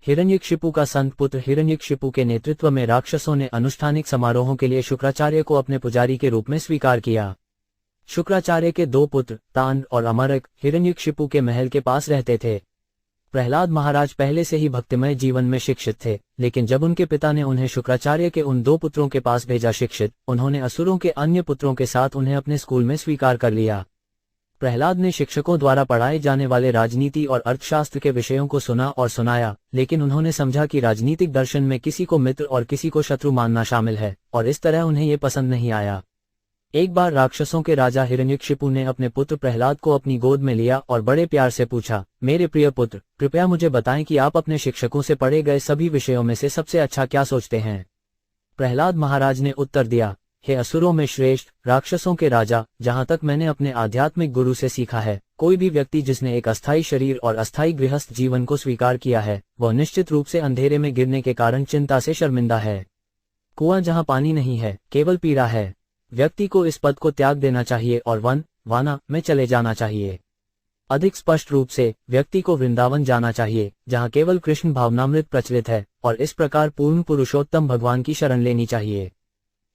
हिरण्यकशिपु का संत पुत्र हिरण्यकशिपु के नेतृत्व में राक्षसों ने अनुष्ठानिक समारोहों के लिए शुक्राचार्य को अपने पुजारी के रूप में स्वीकार किया। शुक्राचार्य के दो पुत्र तांड और अमरक हिरण्यकशिपु के महल के पास रहते थे। प्रहलाद महाराज पहले से ही भक्तिमय जीवन में शिक्षित थे, लेकिन जब उनके पिता ने उन्हें शुक्राचार्य के उन दो पुत्रों के पास भेजा शिक्षित, उन्होंने असुरों के अन्य पुत्रों के साथ उन्हें अपने स्कूल में स्वीकार कर लिया। प्रहलाद ने शिक्षकों द्वारा पढ़ाए जाने वाले राजनीति और अर्थशास्त्र के विषयों को सुना और सुनाया, लेकिन उन्होंने समझा कि राजनीतिक दर्शन में किसी को मित्र और किसी को शत्रु मानना शामिल है, और इस तरह उन्हें ये पसंद नहीं आया। एक बार राक्षसों के राजा हिरण्यकशिपु ने अपने पुत्र प्रहलाद को अपनी गोद में लिया और बड़े प्यार से पूछा, मेरे प्रिय पुत्र, कृपया मुझे बताएं कि आप अपने शिक्षकों से पढ़े गए सभी विषयों में से सबसे अच्छा क्या सोचते हैं। प्रहलाद महाराज ने उत्तर दिया, हे असुरों में श्रेष्ठ राक्षसों के राजा, जहां तक मैंने अपने आध्यात्मिक गुरु से सीखा है, कोई भी व्यक्ति जिसने एक अस्थायी शरीर और अस्थायी गृहस्थ जीवन को स्वीकार किया है, वह निश्चित रूप से अंधेरे में गिरने के कारण चिंता से शर्मिंदा है। कुआं जहां पानी नहीं है, केवल पीड़ा है। व्यक्ति को इस पद को त्याग देना चाहिए और वाना में चले जाना चाहिए। अधिक स्पष्ट रूप से, व्यक्ति को वृंदावन जाना चाहिए, जहां केवल कृष्ण भावनामृत प्रचलित है, और इस प्रकार पूर्ण पुरुषोत्तम भगवान की शरण लेनी चाहिए।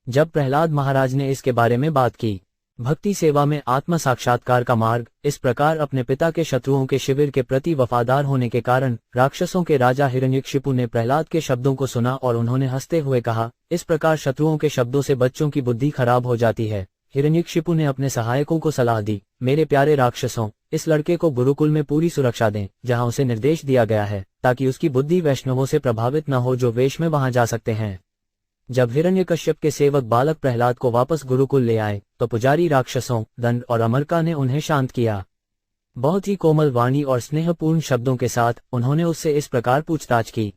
जब प्रहलाद महाराज ने इसके बारे में बात की, भक्ति सेवा में आत्म साक्षात्कार का मार्ग, इस प्रकार अपने पिता के शत्रुओं के शिविर के प्रति वफादार होने के कारण राक्षसों के राजा हिरण्यकशिपु ने प्रहलाद के शब्दों को सुना और उन्होंने हंसते हुए कहा, इस प्रकार शत्रुओं के शब्दों से बच्चों की बुद्धि खराब हो जाती है। हिरण्यकशिपु ने अपने सहायकों को सलाह दी, मेरे प्यारे राक्षसों, इस लड़के को गुरुकुल में पूरी सुरक्षा दें, जहां उसे निर्देश दिया गया है, ताकि उसकी बुद्धि वैष्णवों से प्रभावित न हो जो वेश में वहां जा सकते हैं। जब हिरण्यकश्यप के सेवक बालक प्रहलाद को वापस गुरुकुल ले आए, तो पुजारी राक्षसों दंड और अमरका ने उन्हें शांत किया। बहुत ही कोमल वाणी और स्नेहपूर्ण शब्दों के साथ उन्होंने उससे इस प्रकार पूछताछ की,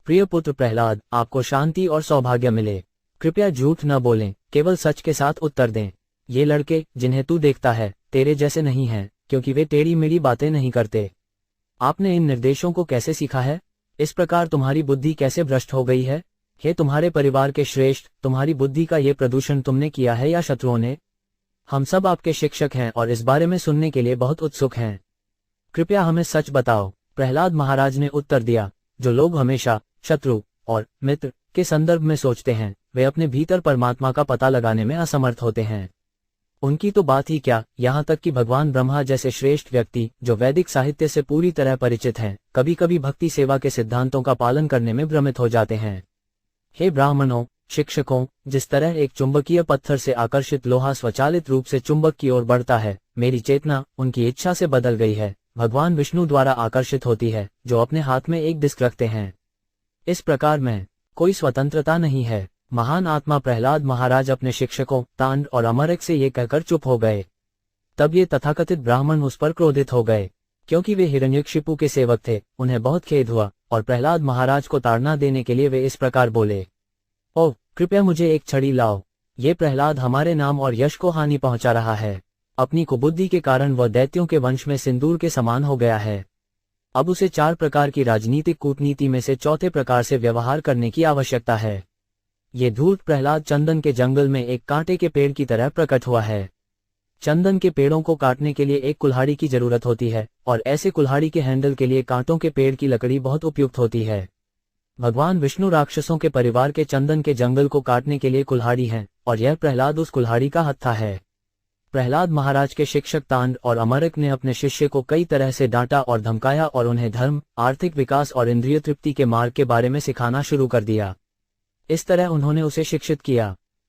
प्रिय पुत्र प्रहलाद, आपको शांति और सौभाग्य मिले। कृपया झूठ न बोलें, केवल सच के साथ उत्तर दें। ये लड़के जिन्हें तू देखता है, तेरे जैसे नहीं हैं, क्योंकि वे टेढ़ी मेढ़ी बातें नहीं करते। आपने इन निर्देशों को कैसे सीखा है? इस प्रकार तुम्हारी बुद्धि कैसे भ्रष्ट हो गई है? हे तुम्हारे परिवार के श्रेष्ठ, तुम्हारी बुद्धि का ये प्रदूषण तुमने किया है या शत्रुओं ने? हम सब आपके शिक्षक हैं और इस बारे में सुनने के लिए बहुत उत्सुक हैं। कृपया हमें सच बताओ। प्रहलाद महाराज ने उत्तर दिया, जो लोग हमेशा शत्रु और मित्र के संदर्भ में सोचते हैं, वे अपने भीतर परमात्मा का पता लगाने में असमर्थ होते हैं। उनकी तो बात ही क्या, यहाँ तक कि भगवान ब्रह्मा जैसे श्रेष्ठ व्यक्ति जो वैदिक साहित्य से पूरी तरह परिचित हैं, कभी कभी भक्ति सेवा के सिद्धांतों का पालन करने में भ्रमित हो जाते हैं। हे ब्राह्मणों, शिक्षकों, जिस तरह एक चुंबकीय पत्थर से आकर्षित लोहा स्वचालित रूप से चुंबक की ओर बढ़ता है, मेरी चेतना उनकी इच्छा से बदल गई है, भगवान विष्णु द्वारा आकर्षित होती है, जो अपने हाथ में एक डिस्क रखते हैं। इस प्रकार में कोई स्वतंत्रता नहीं है। महान आत्मा प्रहलाद महाराज अपने शिक्षकों तांड और अमरक से ये कहकर चुप हो गए। तब ये तथाकथित ब्राह्मण उस पर क्रोधित हो गए, क्योंकि वे हिरण्यकशिपु के सेवक थे। उन्हें बहुत खेद हुआ और प्रहलाद महाराज को ताड़ना देने के लिए वे इस प्रकार बोले, ओह, कृपया मुझे एक छड़ी लाओ। ये प्रहलाद हमारे नाम और यश को हानि पहुंचा रहा है। अपनी कुबुद्धि के कारण वह दैत्यों के वंश में सिंदूर के समान हो गया है। अब उसे 4 प्रकार की राजनीतिक कूटनीति में से चौथे प्रकार से व्यवहार करने की आवश्यकता है। ये धूर्त प्रहलाद चंदन के जंगल में एक कांटे के पेड़ की तरह प्रकट हुआ है। चंदन के पेड़ों को काटने के लिए एक कुल्हाड़ी की जरूरत होती है, और ऐसे कुल्हाड़ी के हैंडल के लिए कांटों के पेड़ की लकड़ी बहुत उपयुक्त होती है। भगवान विष्णु राक्षसों के परिवार के चंदन के जंगल को काटने के लिए कुल्हाड़ी हैं, और यह प्रहलाद उस कुल्हाड़ी का हत्था है। प्रहलाद महाराज के शिक्षक तांड और अमरक ने अपने शिष्य को कई तरह से डांटा और धमकाया और उन्हें धर्म, आर्थिक विकास और इंद्रिय तृप्ति के मार्ग के बारे में सिखाना शुरू कर दिया। इस तरह उन्होंने उसे शिक्षित किया।